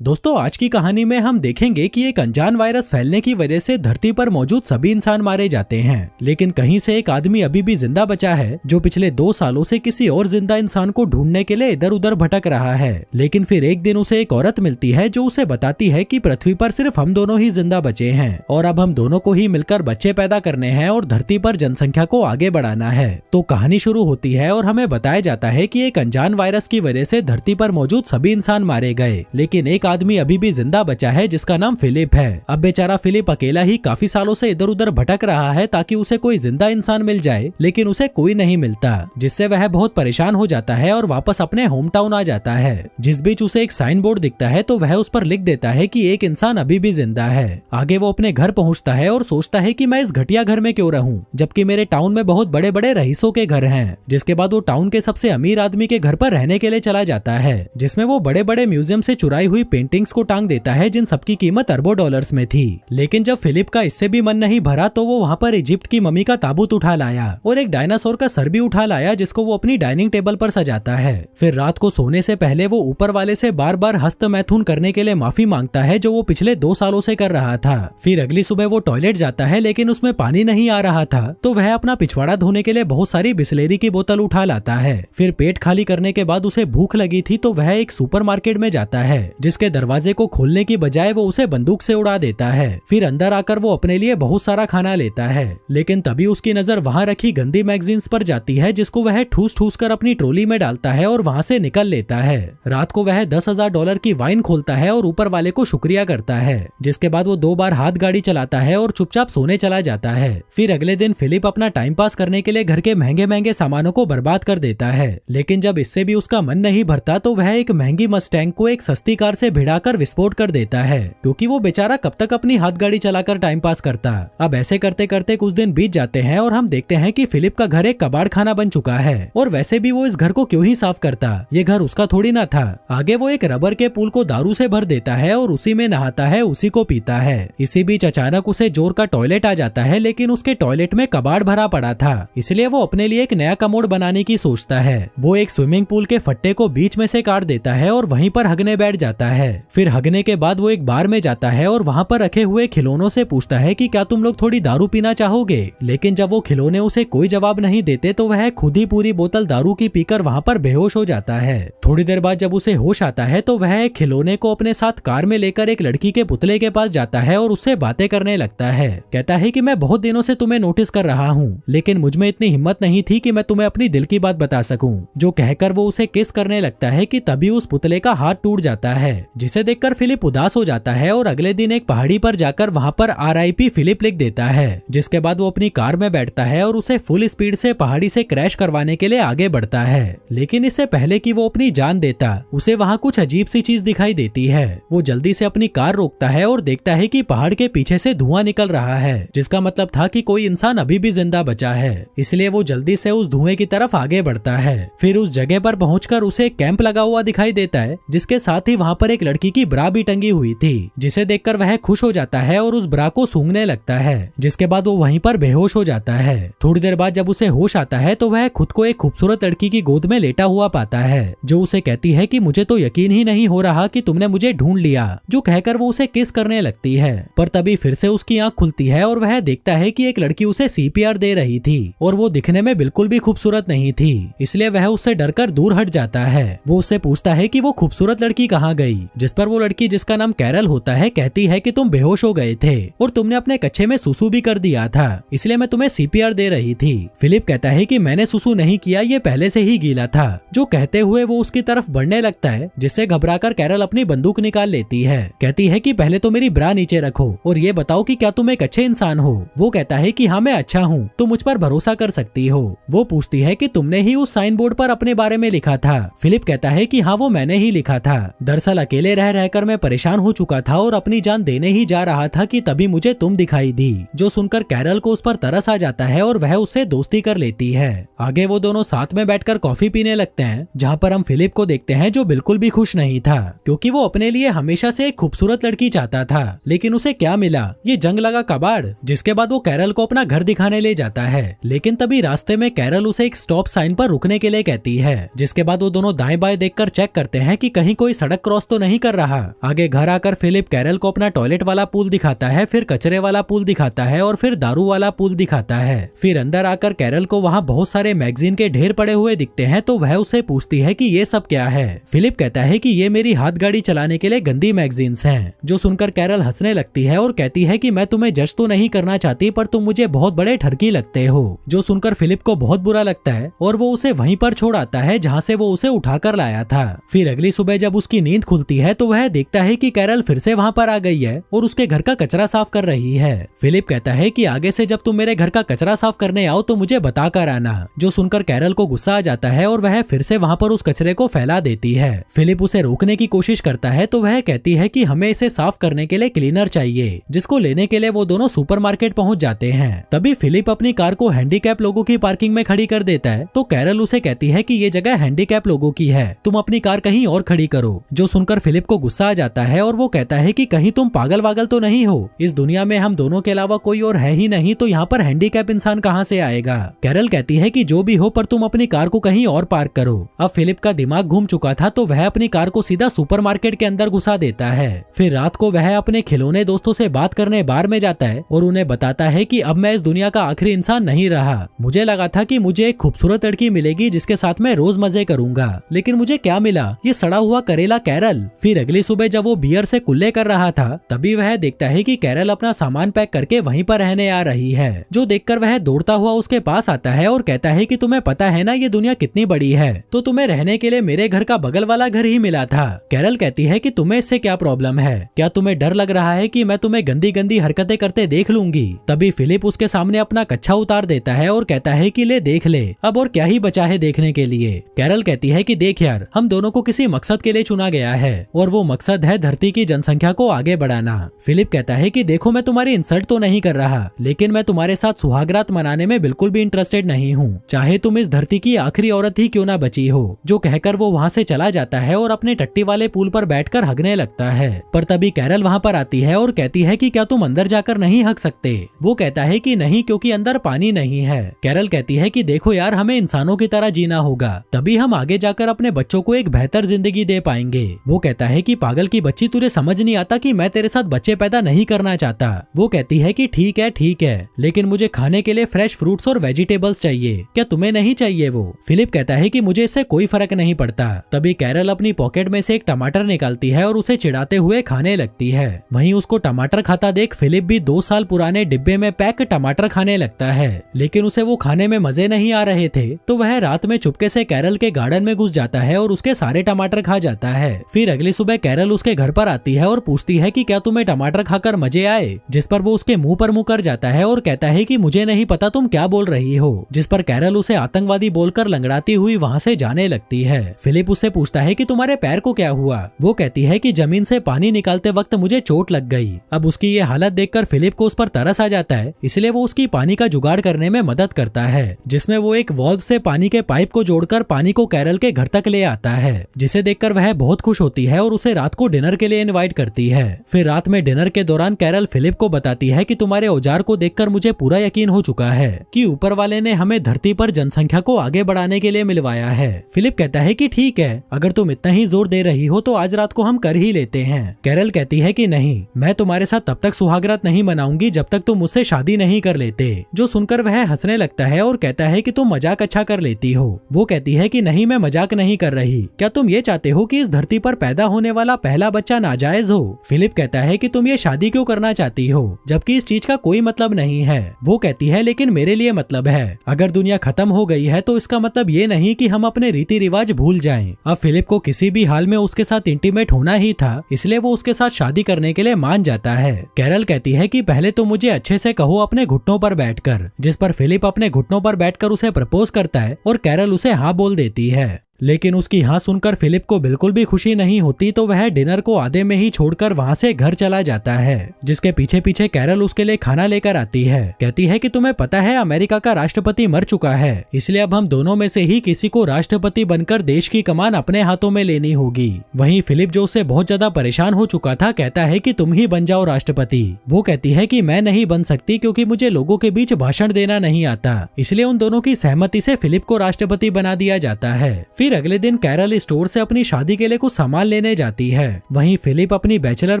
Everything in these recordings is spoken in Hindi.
दोस्तों, आज की कहानी में हम देखेंगे कि एक अनजान वायरस फैलने की वजह से धरती पर मौजूद सभी इंसान मारे जाते हैं, लेकिन कहीं से एक आदमी अभी भी जिंदा बचा है जो पिछले 2 सालों से किसी और जिंदा इंसान को ढूंढने के लिए इधर उधर भटक रहा है। लेकिन फिर एक दिन उसे एक औरत मिलती है जो उसे बताती है कि पृथ्वी पर सिर्फ हम दोनों ही जिंदा बचे हैं और अब हम दोनों को ही मिलकर बच्चे पैदा करने हैं और धरती पर जनसंख्या को आगे बढ़ाना है। तो कहानी शुरू होती है और हमें बताया जाता है कि एक अनजान वायरस की वजह से धरती पर मौजूद सभी इंसान मारे गए, लेकिन एक आदमी अभी भी जिंदा बचा है जिसका नाम फिलिप है। अब बेचारा फिलिप अकेला ही काफी सालों से इधर उधर भटक रहा है ताकि उसे कोई जिंदा इंसान मिल जाए, लेकिन उसे कोई नहीं मिलता, जिससे वह बहुत परेशान हो जाता है और वापस अपने होम टाउन आ जाता है। जिस बीच उसे एक साइन बोर्ड दिखता है तो वह उस पर लिख देता है कि एक इंसान अभी भी जिंदा है। आगे वो अपने घर पहुंचता है और सोचता है कि मैं इस घटिया घर में क्यों रहूं, जबकि मेरे टाउन में बहुत बड़े बड़े रईसों के घर हैं। जिसके बाद वो टाउन के सबसे अमीर आदमी के घर पर रहने के लिए चला जाता है, जिसमें वो बड़े बड़े म्यूजियम से चुराई हुई पेंटिंग्स को टांग देता है जिन सबकी कीमत अरबों डॉलर्स में थी। लेकिन जब फिलिप का इससे भी मन नहीं भरा तो वो वहाँ पर इजिप्ट की मम्मी का ताबूत उठा लाया और एक डायनासोर का सर भी उठा लाया जिसको वो अपनी डाइनिंग टेबल पर सजाता है। फिर रात को सोने से पहले वो ऊपर वाले से बार बार हस्त मैथुन करने के लिए माफी मांगता है जो वो पिछले 2 सालों से कर रहा था। फिर अगली सुबह वो टॉयलेट जाता है लेकिन उसमें पानी नहीं आ रहा था, तो वह अपना पिछवाड़ा धोने के लिए बहुत सारी बिस्लेरी की बोतल उठा लाता है। फिर पेट खाली करने के बाद उसे भूख लगी थी तो वह एक सुपरमार्केट में जाता है जिसके दरवाजे को खोलने की बजाय वो उसे बंदूक से उड़ा देता है। फिर अंदर आकर वो अपने लिए बहुत सारा खाना लेता है, लेकिन तभी उसकी नजर वहाँ रखी गंदी मैगजीन्स पर जाती है जिसको वह ठूस ठूस कर अपनी ट्रॉली में डालता है और वहाँ से निकल लेता है। रात को वह $10,000 की वाइन खोलता है और ऊपर वाले को शुक्रिया करता है, जिसके बाद वो 2 बार हाथ गाड़ी चलाता है और चुपचाप सोने चला जाता है। फिर अगले दिन फिलिप अपना टाइम पास करने के लिए घर के महंगे महंगे सामानों को बर्बाद कर देता है, लेकिन जब इससे भी उसका मन नहीं भरता तो वह एक महंगी मस्टैंग को एक सस्ती कार से भिड़ाकर विस्फोट कर देता है, क्योंकि वो बेचारा कब तक अपनी हाथ गाड़ी चलाकर टाइम पास करता। अब ऐसे करते करते कुछ दिन बीत जाते हैं और हम देखते हैं कि फिलिप का घर एक कबाड़ खाना बन चुका है, और वैसे भी वो इस घर को क्यों ही साफ करता, ये घर उसका थोड़ी ना था। आगे वो एक रबर के पूल को दारू से भर देता है और उसी में नहाता है, उसी को पीता है। इसी बीच अचानक उसे जोर का टॉयलेट आ जाता है, लेकिन उसके टॉयलेट में कबाड़ भरा पड़ा था, इसलिए वो अपने लिए एक नया कमोड बनाने की सोचता है। वो एक स्विमिंग पूल के फट्टे को बीच में से काट देता है और वहीं पर हगने बैठ जाता है। फिर हगने के बाद वो एक बार में जाता है और वहाँ पर रखे हुए खिलौनों से पूछता है कि क्या तुम लोग थोड़ी दारू पीना चाहोगे, लेकिन जब वो खिलौने उसे कोई जवाब नहीं देते तो वह खुद ही पूरी बोतल दारू की पीकर वहाँ पर बेहोश हो जाता है। थोड़ी देर बाद जब उसे होश आता है तो वह एक खिलौने को अपने साथ कार में लेकर एक लड़की के पुतले के पास जाता है और उससे बातें करने लगता है। कहता है कि मैं बहुत दिनों से तुम्हें नोटिस कर रहा हूँ, लेकिन मुझमें इतनी हिम्मत नहीं थी कि मैं तुम्हें अपनी दिल की बात बता सकूं। जो कहकर वो उसे किस करने लगता है कि तभी उस पुतले का हाथ टूट जाता है, जिसे देखकर फिलिप उदास हो जाता है और अगले दिन एक पहाड़ी पर जाकर वहाँ पर RIP फिलिप लिख देता है। जिसके बाद वो अपनी कार में बैठता है और उसे फुल स्पीड से पहाड़ी से क्रैश करवाने के लिए आगे बढ़ता है, लेकिन इससे पहले कि वो अपनी जान देता उसे वहाँ कुछ अजीब सी चीज दिखाई देती है। वो जल्दी से अपनी कार रोकता है और देखता है कि पहाड़ के पीछे से धुआं निकल रहा है, जिसका मतलब था कि कोई इंसान अभी भी जिंदा बचा है, इसलिए वो जल्दी से उस धुएं की तरफ आगे बढ़ता है। फिर उस जगह पर पहुंचकर उसे एक कैंप लगा हुआ दिखाई देता है, जिसके साथ ही वहाँ पर एक लड़की की ब्रा भी टंगी हुई थी, जिसे देखकर वह खुश हो जाता है और उस ब्रा को सूंघने लगता है। जिसके बाद वो वहीं पर बेहोश हो जाता है। थोड़ी देर बाद जब उसे होश आता है तो वह खुद को एक खूबसूरत लड़की की गोद में लेटा हुआ पाता है, जो उसे कहती है कि मुझे तो यकीन ही नहीं हो रहा कि तुमने मुझे ढूंढ लिया, जो कहकर वो उसे किस करने लगती है। पर तभी फिर से उसकी आंख खुलती है और वह देखता है कि एक लड़की उसे CPR दे रही थी और वो दिखने में बिल्कुल भी खूबसूरत नहीं थी, इसलिए वह उससे डरकर दूर हट जाता है। वो उससे पूछता है कि वो खूबसूरत लड़की कहाँ गई, जिस पर वो लड़की, जिसका नाम कैरल होता है, कहती है कि तुम बेहोश हो गए थे और तुमने अपने कच्छे में सुसु भी कर दिया था, इसलिए मैं तुम्हें CPR दे रही थी। फिलिप कहता है कि मैंने सुसु नहीं किया, ये पहले से ही गीला था, जो कहते हुए वो उसकी तरफ बढ़ने लगता है, जिससे घबराकर कैरल अपनी बंदूक निकाल लेती है। कहती है कि पहले तो मेरी ब्रा नीचे रखो और ये बताओ कि क्या तुम एक अच्छे इंसान हो। वो कहता है कि हाँ मैं अच्छा हूँ, तुम मुझ पर भरोसा कर सकती हो। वो पूछती है कि तुमने ही उस साइन बोर्ड पर अपने बारे में लिखा था। फिलिप कहता है कि हाँ वो मैंने ही लिखा था। दरअसल अकेले रह रहकर मैं परेशान हो चुका था और अपनी जान देने ही जा रहा था कि तभी मुझे तुम दिखाई दी। जो सुनकर कैरल को उस पर तरस आ जाता है और वह उससे दोस्ती कर लेती है। आगे वो दोनों साथ में बैठकर कॉफी पीने लगते हैं, जहाँ पर हम फिलिप को देखते हैं जो बिल्कुल भी खुश नहीं था, क्योंकि वो अपने लिए हमेशा से एक खूबसूरत लड़की चाहता था, लेकिन उसे क्या मिला, ये जंग लगा कबाड़। जिसके बाद वो कैरल को अपना घर दिखाने ले जाता है, लेकिन तभी रास्ते में कैरल उसे एक स्टॉप साइन पर रुकने के लिए कहती है। जिसके बाद वो दोनों दाएं बाएं देखकर चेक करते हैं कि कहीं कोई सड़क क्रॉस तो नहीं नहीं कर रहा। आगे घर आकर फिलिप कैरल को अपना टॉयलेट वाला पूल दिखाता है, फिर कचरे वाला पूल दिखाता है और फिर दारू वाला पूल दिखाता है। फिर अंदर आकर कैरल को वहाँ बहुत सारे मैगजीन के ढेर पड़े हुए दिखते हैं, तो वह उससे पूछती है कि ये सब क्या है। फिलिप कहता है कि ये मेरी हाथ गाड़ी चलाने के लिए गंदी मैगजीन्स हैं। जो सुनकर कैरल हंसने लगती है और कहती है कि मैं तुम्हें जज तो नहीं करना चाहती, पर तुम मुझे बहुत बड़े ठरकी लगते हो। जो सुनकर फिलिप को बहुत बुरा लगता है और वो उसे वहीं पर छोड़ आता है जहाँ से वो उसे उठाकर लाया था। फिर अगली सुबह जब उसकी नींद खुलती है तो वह देखता है कि कैरल फिर से वहाँ पर आ गई है और उसके घर का कचरा साफ कर रही है। फिलिप कहता है कि आगे से जब तुम मेरे घर का कचरा साफ करने आओ तो मुझे बता कर आना। जो सुनकर कैरल को गुस्सा आ जाता है और वह फिर से वहाँ पर उस कचरे को फैला देती है। फिलिप उसे रोकने की कोशिश करता है तो वह कहती है कि हमें इसे साफ करने के लिए क्लीनर चाहिए, जिसको लेने के लिए वो दोनों सुपरमार्केट पहुंच जाते हैं। तभी फिलिप अपनी कार को हैंडीकैप लोगों की पार्किंग में खड़ी कर देता है, तो कैरल उसे कहती है कि ये जगह हैंडीकैप लोगों की है, तुम अपनी कार कहीं और खड़ी करो। जो सुनकर फिलिप को गुस्सा आ जाता है और वो कहता है कि कहीं तुम पागल वागल तो नहीं हो, इस दुनिया में हम दोनों के अलावा कोई और है ही नहीं, तो यहाँ पर हैंडीकैप इंसान कहाँ से आएगा। कैरल कहती है कि जो भी हो, पर तुम अपनी कार को कहीं और पार्क करो। अब फिलिप का दिमाग घूम चुका था, तो वह अपनी कार को सीधा सुपरमार्केट के अंदर घुसा देता है। फिर रात को वह अपने खिलौने दोस्तों से बात करने बार में जाता है और उन्हें बताता है कि अब मैं इस दुनिया का आखिरी इंसान नहीं रहा। मुझे लगा था कि मुझे एक खूबसूरत लड़की मिलेगी जिसके साथ मैं रोज मजे करूंगा, लेकिन मुझे क्या मिला, ये सड़ा हुआ करेला कैरल। फिर अगली सुबह जब वो बियर से कुल्ले कर रहा था, तभी वह देखता है कि कैरल अपना सामान पैक करके वहीं पर रहने आ रही है। जो देखकर वह दौड़ता हुआ उसके पास आता है और कहता है कि तुम्हें पता है ना ये दुनिया कितनी बड़ी है, तो तुम्हें रहने के लिए मेरे घर का बगल वाला घर ही मिला था। कैरल कहती है कि तुम्हें इससे क्या प्रॉब्लम है, क्या तुम्हें डर लग रहा है कि मैं तुम्हें गंदी गंदी हरकतें करते देख लूंगी। तभी फिलिप उसके सामने अपना कच्छा उतार देता है और कहता है कि ले देख ले, अब और क्या ही बचा है देखने के लिए। कैरल कहती है कि देख यार, हम दोनों को किसी मकसद के लिए चुना गया है और वो मकसद है धरती की जनसंख्या को आगे बढ़ाना। फिलिप कहता है कि देखो, मैं तुम्हारी इंसल्ट तो नहीं कर रहा, लेकिन मैं तुम्हारे साथ सुहागरात मनाने में बिल्कुल भी इंटरेस्टेड नहीं हूँ, चाहे तुम इस धरती की आखिरी औरत ही क्यों ना बची हो। जो कहकर वो वहाँ से चला जाता है और अपने टट्टी वाले पुल पर बैठकर हगने लगता है। पर तभी कैरल वहाँ पर आती है और कहती है कि क्या तुम अंदर जाकर नहीं हग सकते। वो कहता है कि नहीं, क्योंकि अंदर पानी नहीं है। कैरल कहती है कि देखो यार, हमें इंसानों की तरह जीना होगा, तभी हम आगे जाकर अपने बच्चों को एक बेहतर जिंदगी दे पाएंगे। वो कहता है कि पागल की बच्ची, तुझे समझ नहीं आता कि मैं तेरे साथ बच्चे पैदा नहीं करना चाहता। वो कहती है कि ठीक है, लेकिन मुझे खाने के लिए फ्रेश फ्रूट्स और वेजिटेबल्स चाहिए, क्या तुम्हें नहीं चाहिए वो। फिलिप कहता है कि मुझे इससे कोई फर्क नहीं पड़ता। तभी कैरल अपनी पॉकेट में से एक टमाटर निकालती है और उसे चिढ़ाते हुए खाने लगती है। वहीं उसको टमाटर खाता देख फिलिप भी 2 साल पुराने डिब्बे में पैक टमाटर खाने लगता है, लेकिन उसे वो खाने में मजे नहीं आ रहे थे, तो वह रात में चुपके से कैरल के गार्डन में घुस जाता है और उसके सारे टमाटर खा जाता है। फिर अगली सुबह कैरल उसके घर पर आती है और पूछती है कि क्या तुम्हें टमाटर खाकर मजे आए, जिस पर वो उसके मुंह पर मुंह कर जाता है और कहता है कि मुझे नहीं पता तुम क्या बोल रही हो, जिस पर कैरल उसे आतंकवादी बोलकर लंगड़ाती हुई वहाँ से जाने लगती है। फिलिप उससे पूछता है कि तुम्हारे पैर को क्या हुआ। वो कहती है कि जमीन से पानी निकालते वक्त मुझे चोट लग गई। अब उसकी ये हालत देखकर फिलिप को उस पर तरस आ जाता है, इसलिए वो उसकी पानी का जुगाड़ करने में मदद करता है, जिसमें वो एक वॉल्व से पानी के पाइप को जोड़कर पानी को कैरल के घर तक ले आता है, जिसे देखकर वह बहुत खुश होती है और उसे रात को डिनर के लिए इनवाइट करती है। फिर रात में डिनर के दौरान कैरल फिलिप को बताती है कि तुम्हारे औजार को देखकर मुझे पूरा यकीन हो चुका है कि ऊपर वाले ने हमें धरती पर जनसंख्या को आगे बढ़ाने के लिए मिलवाया है। फिलिप कहता है कि ठीक है, अगर तुम इतना ही जोर दे रही हो तो आज रात को हम कर ही लेते हैं। कैरल कहती है कि नहीं, मैं तुम्हारे साथ तब तक सुहागरात नहीं मनाऊंगी जब तक तुम मुझसे शादी नहीं कर लेते। जो सुनकर वह हंसने लगता है और कहता है कि तुम मजाक अच्छा कर लेती हो। वो कहती है कि नहीं, मैं मजाक नहीं कर रही, क्या तुम ये चाहते हो कि इस धरती पर पैदा होने वाला पहला बच्चा नाजायज हो। फिलिप कहता है कि तुम ये शादी क्यों करना चाहती हो, जबकि इस चीज का कोई मतलब नहीं है। वो कहती है लेकिन मेरे लिए मतलब है, अगर दुनिया खत्म हो गई है तो इसका मतलब ये नहीं कि हम अपने रीति रिवाज भूल जाएं। अब फिलिप को किसी भी हाल में उसके साथ इंटीमेट होना ही था, इसलिए वो उसके साथ शादी करने के लिए मान जाता है। कैरल कहती है कि पहले तो मुझे अच्छे से कहो अपने घुटनों पर बैठकर, जिस पर फिलिप अपने घुटनों पर बैठकर उसे प्रपोज करता है और कैरल उसे हाँ बोल देती है। लेकिन उसकी हाँ सुनकर फिलिप को बिल्कुल भी खुशी नहीं होती, तो वह डिनर को आधे में ही छोड़कर वहाँ से घर चला जाता है, जिसके पीछे पीछे कैरल उसके लिए खाना लेकर आती है। कहती है कि तुम्हें पता है अमेरिका का राष्ट्रपति मर चुका है, इसलिए अब हम दोनों में से ही किसी को राष्ट्रपति बनकर देश की कमान अपने हाथों में लेनी होगी। वहीं फिलिप जो उससे बहुत ज्यादा परेशान हो चुका था कहता है कि तुम ही बन जाओ राष्ट्रपति। वो कहती है कि मैं नहीं बन सकती क्योंकि मुझे लोगों के बीच भाषण देना नहीं आता, इसलिए उन दोनों की सहमति से फिलिप को राष्ट्रपति बना दिया जाता है। फिर फिर अगले दिन कैरल स्टोर से अपनी शादी के लिए कुछ सामान लेने जाती है। वहीं फिलिप अपनी बैचलर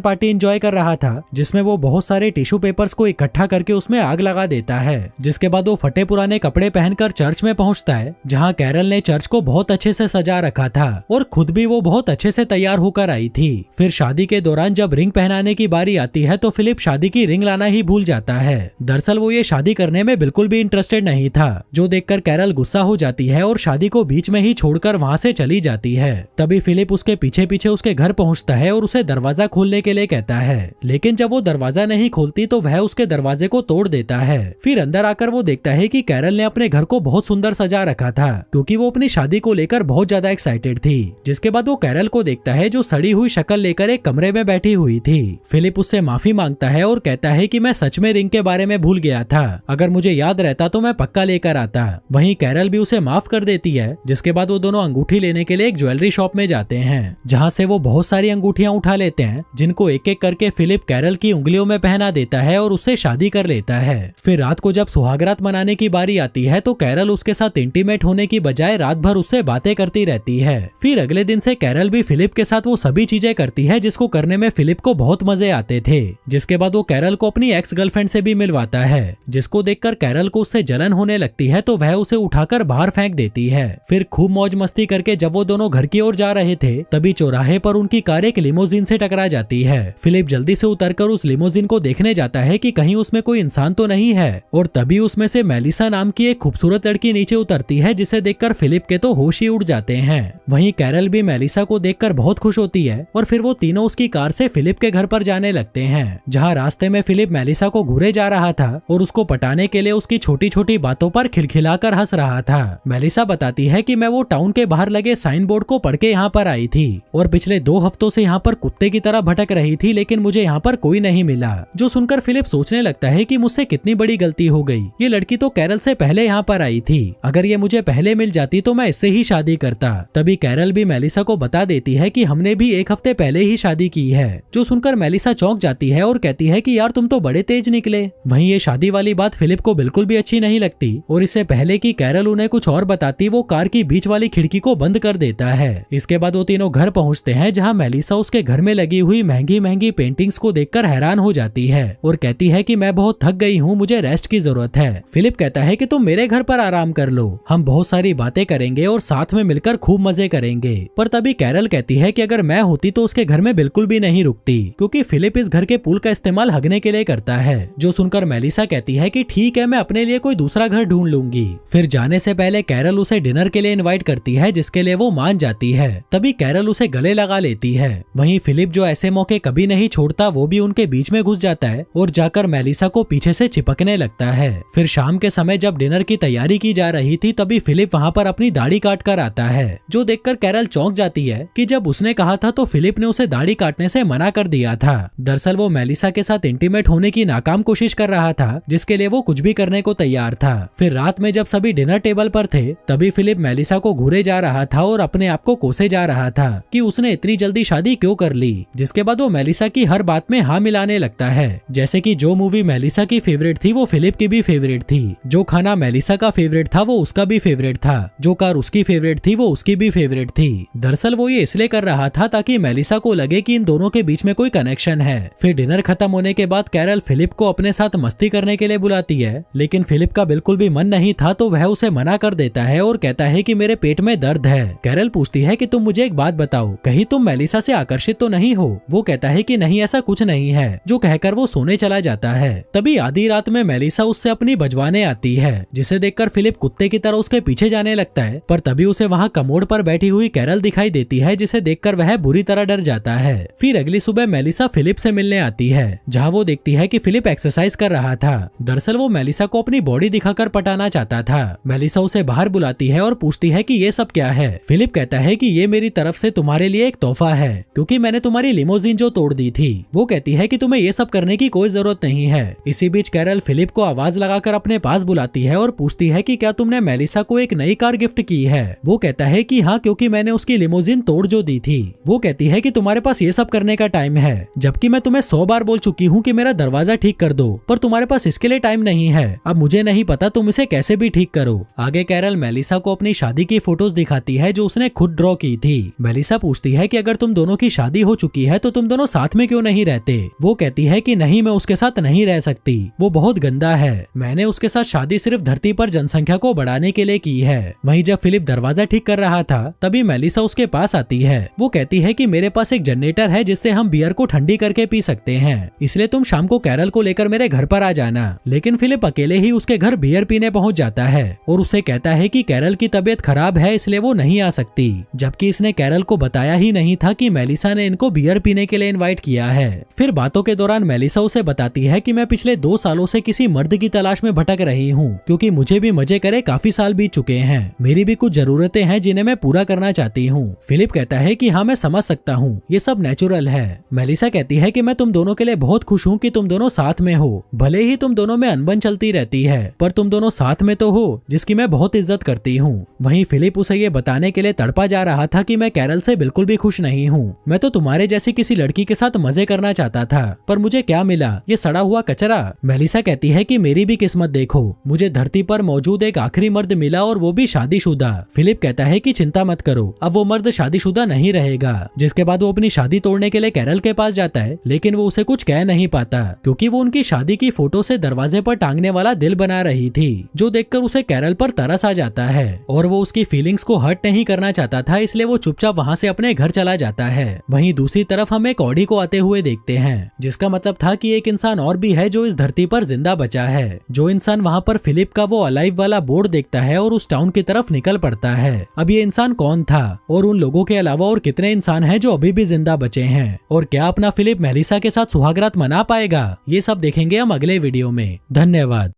पार्टी एंजॉय कर रहा था, जिसमें वो बहुत सारे टिश्यू पेपर्स को इकट्ठा करके उसमें आग लगा देता है। जिसके बाद वो फटे पुराने कपड़े पहनकर चर्च में पहुंचता है, जहां कैरल ने चर्च को बहुत अच्छे से सजा रखा था और खुद भी वो बहुत अच्छे से तैयार होकर आई थी। फिर शादी के दौरान जब रिंग पहनाने की बारी आती है तो फिलिप शादी की रिंग लाना ही भूल जाता है। दरअसल वो ये शादी करने में बिल्कुल भी इंटरेस्टेड नहीं था, जो देखकर कैरल गुस्सा हो जाती है और शादी को बीच में ही छोड़कर वहां से चली जाती है। तभी फिलिप उसके पीछे पीछे उसके घर पहुंचता है और उसे दरवाजा खोलने के लिए कहता है, लेकिन जब वो दरवाजा नहीं खोलती तो वह उसके दरवाजे को तोड़ देता है। फिर अंदर आकर वो देखता है कि कैरल ने अपने घर को बहुत सुंदर सजा रखा था, क्योंकि वो अपनी शादी को लेकर बहुत ज्यादा एक्साइटेड थी। जिसके बाद वो कैरल को देखता है जो सड़ी हुई शक्ल लेकर एक कमरे में बैठी हुई थी। फिलिप उससे माफी मांगता है और कहता है कि मैं सच में रिंग के बारे में भूल गया था, अगर मुझे याद रहता तो मैं पक्का लेकर आता। वहीं कैरल भी उसे माफ कर देती है। जिसके बाद वो दोनों अंगूठी लेने के लिए एक ज्वेलरी शॉप में जाते हैं, जहां से वो बहुत सारी अंगूठियां उठा लेते हैं, जिनको एक एक करके फिलिप कैरल की उंगलियों में पहना देता है और उससे शादी कर लेता है। फिर रात को जब सुहागरात मनाने की बारी आती है तो कैरल उसके साथ इंटीमेट होने की बजाय रात भर उससे बातें करती रहती है। फिर अगले दिन से कैरल भी फिलिप के साथ वो सभी चीजें करती है जिसको करने में फिलिप को बहुत मजे आते थे। जिसके बाद वो कैरल को अपनी एक्स गर्लफ्रेंड से भी मिलवाता है, जिसको देखकर कैरल को उससे जलन होने लगती है तो वह उसे उठाकर बाहर फेंक देती है। फिर खूब मौज मस्ती करके जब वो दोनों घर की ओर जा रहे थे तभी चौराहे पर उनकी कार एक लिमोजिन से टकरा जाती है। फिलिप जल्दी से उतरकर उस लिमोजिन को देखने जाता है कि कहीं उसमें कोई इंसान तो नहीं है, और तभी उसमें से मेलिसा नाम की एक खूबसूरत लड़की नीचे उतरती है, जिसे देखकर फिलिप के तो होश ही उड़ जाते हैं। वहीं कैरल भी मेलिसा को देखकर बहुत खुश होती है और फिर वो तीनों उसकी कार से फिलिप के घर पर जाने लगते हैं, जहाँ रास्ते में फिलिप मेलिसा को घूरे जा रहा था और उसको पटाने के लिए उसकी छोटी छोटी बातों पर खिलखिलाकर हंस रहा था। मेलिसा बताती है कि मैं वो टाउन के बाहर लगे साइन बोर्ड को पढ़ के यहाँ पर आई थी और पिछले 2 हफ्तों से यहाँ पर कुत्ते की तरह भटक रही थी, लेकिन मुझे यहाँ पर कोई नहीं मिला। जो सुनकर फिलिप सोचने लगता है कि मुझसे कितनी बड़ी गलती हो गई, ये लड़की तो कैरल से पहले यहाँ पर आई थी, अगर ये मुझे पहले मिल जाती तो मैं इससे ही शादी करता। तभी कैरल भी मेलिसा को बता देती है कि हमने भी 1 हफ्ते पहले ही शादी की है। जो सुनकर मेलिसा चौंक जाती है और कहती है कि यार तुम तो बड़े तेज निकले। वहीं ये शादी वाली बात फिलिप को बिल्कुल भी अच्छी नहीं लगती और इससे पहले कि कैरल उन्हें कुछ और बताती वो कार की बीच वाली खिड़की को बंद कर देता है। इसके बाद वो तीनों घर पहुंचते हैं, जहां मेलिसा उसके घर में लगी हुई महंगी महंगी पेंटिंग्स को देखकर हैरान हो जाती है और कहती है कि मैं बहुत थक गई हूँ, मुझे रेस्ट की जरूरत है। फिलिप कहता है कि तुम मेरे घर पर आराम कर लो, हम बहुत सारी बातें करेंगे और साथ में मिलकर खूब मजे करेंगे। पर तभी कैरल कहती है कि अगर मैं होती तो उसके घर में बिल्कुल भी नहीं रुकती, क्योंकि फिलिप इस घर के पूल का इस्तेमाल हगने के लिए करता है। जो सुनकर मेलिसा कहती है कि ठीक है, मैं अपने लिए कोई दूसरा घर ढूंढ लूंगी। फिर जाने से पहले कैरल उसे डिनर के लिए इनवाइट करती है, जिसके लिए वो मान जाती है। तभी कैरल उसे गले लगा लेती है। वहीं फिलिप जो ऐसे मौके कभी नहीं छोड़ता, वो भी उनके बीच में घुस जाता है और जाकर मेलिसा को पीछे से चिपकने लगता है। फिर शाम के समय जब डिनर की तैयारी की जा रही थी तभी फिलिप वहाँ पर अपनी दाढ़ी काट कर आता है, जो देखकर कैरल चौंक जाती है कि जब उसने कहा था तो फिलिप ने उसे दाढ़ी काटने से मना कर दिया था। दरअसल वो मेलिसा के साथ इंटीमेट होने की नाकाम कोशिश कर रहा था, जिसके लिए वो कुछ भी करने को तैयार था। फिर रात में जब सभी डिनर टेबल पर थे तभी फिलिप मेलिसा को घूरे जा रहा था और अपने आप को कोसे जा रहा था कि उसने इतनी जल्दी शादी क्यों कर ली। जिसके बाद वो मेलिसा की हर बात में हाँ मिलाने लगता है, जैसे कि जो मूवी मेलिसा की फेवरेट थी वो फिलिप की भी फेवरेट थी, जो खाना मेलिसा का फेवरेट था वो उसका भी फेवरेट था, जो कार उसकी फेवरेट थी वो उसकी भी फेवरेट थी। दरअसल वो ये इसलिए कर रहा था ताकि मेलिसा को लगे कि इन दोनों के बीच में कोई कनेक्शन है। फिर डिनर खत्म होने के बाद कैरल फिलिप को अपने साथ मस्ती करने के लिए बुलाती है, लेकिन फिलिप का बिल्कुल भी मन नहीं था तो वह उसे मना कर देता है और कहता है कि मेरे पेट में दर्द है। कैरल पूछती है कि तुम मुझे एक बात बताओ, कहीं तुम मेलिसा से आकर्षित तो नहीं हो? वो कहता है कि नहीं, ऐसा कुछ नहीं है, जो कहकर वो सोने चला जाता है। तभी आधी रात में मेलिसा उससे अपनी बजवाने आती है, जिसे देखकर फिलिप कुत्ते की तरह उसके पीछे जाने लगता है। पर तभी उसे वहाँ कमोड पर बैठी हुई कैरल दिखाई देती है, जिसे देखकर वह बुरी तरह डर जाता है। फिर अगली सुबह मेलिसा फिलिप से मिलने आती है, जहाँ वो देखती है कि फिलिप एक्सरसाइज कर रहा था। दरअसल वो मेलिसा को अपनी बॉडी दिखाकर पटाना चाहता था। मेलिसा उसे बाहर बुलाती है और पूछती है कि ये सब क्या है। फिलिप कहता है कि ये मेरी तरफ से तुम्हारे लिए एक तोहफा है, क्योंकि मैंने तुम्हारी लिमोजिन जो तोड़ दी थी। वो कहती है कि तुम्हें ये सब करने की कोई जरूरत नहीं है। इसी बीच कैरल फिलिप को आवाज लगाकर अपने पास बुलाती है और पूछती है कि क्या तुमने मेलिसा को एक नई कार गिफ्ट की है? वो कहता है कि हाँ, क्योंकि मैंने उसकी लिमोजिन तोड़ जो दी थी। वो कहती है कि तुम्हारे पास ये सब करने का टाइम है, जबकि मैं तुम्हें 100 बार बोल चुकी हूँ कि मेरा दरवाजा ठीक कर दो, पर तुम्हारे पास इसके लिए टाइम नहीं है। अब मुझे नहीं पता तुम इसे कैसे भी ठीक करो। आगे कैरल मेलिसा को अपनी शादी की फोटोज दिखाती है जो उसने खुद ड्रॉ की थी। मेलिसा पूछती है कि अगर तुम दोनों की शादी हो चुकी है तो तुम दोनों साथ में क्यों नहीं रहते। वो कहती है कि नहीं, मैं उसके साथ नहीं रह सकती, वो बहुत गंदा है। मैंने उसके साथ शादी सिर्फ धरती पर जनसंख्या को बढ़ाने के लिए की है। वहीं जब फिलिप दरवाजा ठीक कर रहा था तभी मेलिसा उसके पास आती है। वो कहती है कि मेरे पास एक जनरेटर है जिससे हम बियर को ठंडी करके पी सकते हैं, इसलिए तुम शाम को कैरल को लेकर मेरे घर पर आ जाना। लेकिन फिलिप अकेले ही उसके घर बियर पीने पहुंच जाता है और उसे कहता है कि कैरल की तबीयत खराब है इसलिए वो नहीं आ सकती, जबकि इसने कैरल को बताया ही नहीं था कि मेलिसा ने इनको बियर पीने के लिए इनवाइट किया है। फिर बातों के दौरान मेलिसा उसे बताती है कि मैं पिछले 2 सालों से किसी मर्द की तलाश में भटक रही हूँ, क्योंकि मुझे भी मजे करे काफी साल बीत चुके हैं। मेरी भी कुछ जरूरतें हैं जिन्हें मैं पूरा करना चाहती हूँ। फिलिप कहता है कि हाँ, मैं समझ सकता हूँ, ये सब नेचुरल है। मेलिसा कहती है कि मैं तुम दोनों के लिए बहुत खुश हूँ कि तुम दोनों साथ में हो। भले ही तुम दोनों में अनबन चलती रहती है पर तुम दोनों साथ में तो हो, जिसकी मैं बहुत इज्जत करती हूँ। वहीं फिलिप उसे ये बताने के लिए तड़पा जा रहा था कि मैं कैरल से बिल्कुल भी खुश नहीं हूँ। मैं तो तुम्हारे जैसी किसी लड़की के साथ मजे करना चाहता था, पर मुझे क्या मिला, ये सड़ा हुआ कचरा। मेलिसा कहती है कि मेरी भी किस्मत देखो, मुझे धरती पर मौजूद एक आखिरी मर्द मिला और वो भी शादीशुदा। फिलिप कहता है कि चिंता मत करो, अब वो मर्द शादीशुदा नहीं रहेगा। जिसके बाद वो अपनी शादी तोड़ने के लिए कैरल के पास जाता है, लेकिन वो उसे कुछ कह नहीं पाता क्योंकि वो उनकी शादी की फोटो से दरवाजे पर टांगने वाला दिल बना रही थी, जो देखकर उसे कैरल पर तरस आ जाता है और वो उसकी फीलिंग्स को हर्ट नहीं करना चाहता था, इसलिए वो चुपचाप वहाँ से अपने घर चला जाता है। वहीं दूसरी तरफ हम एक ऑडी को आते हुए देखते हैं, जिसका मतलब था कि एक इंसान और भी है जो इस धरती पर जिंदा बचा है। जो इंसान वहाँ पर फिलिप का वो अलाइव वाला बोर्ड देखता है और उस टाउन की तरफ निकल पड़ता है। अब ये इंसान कौन था और उन लोगों के अलावा और कितने इंसान हैं जो अभी भी जिंदा बचे हैं, और क्या अपना फिलिप मेलिसा के साथ सुहागरात मना पाएगा, ये सब देखेंगे हम अगले वीडियो में। धन्यवाद।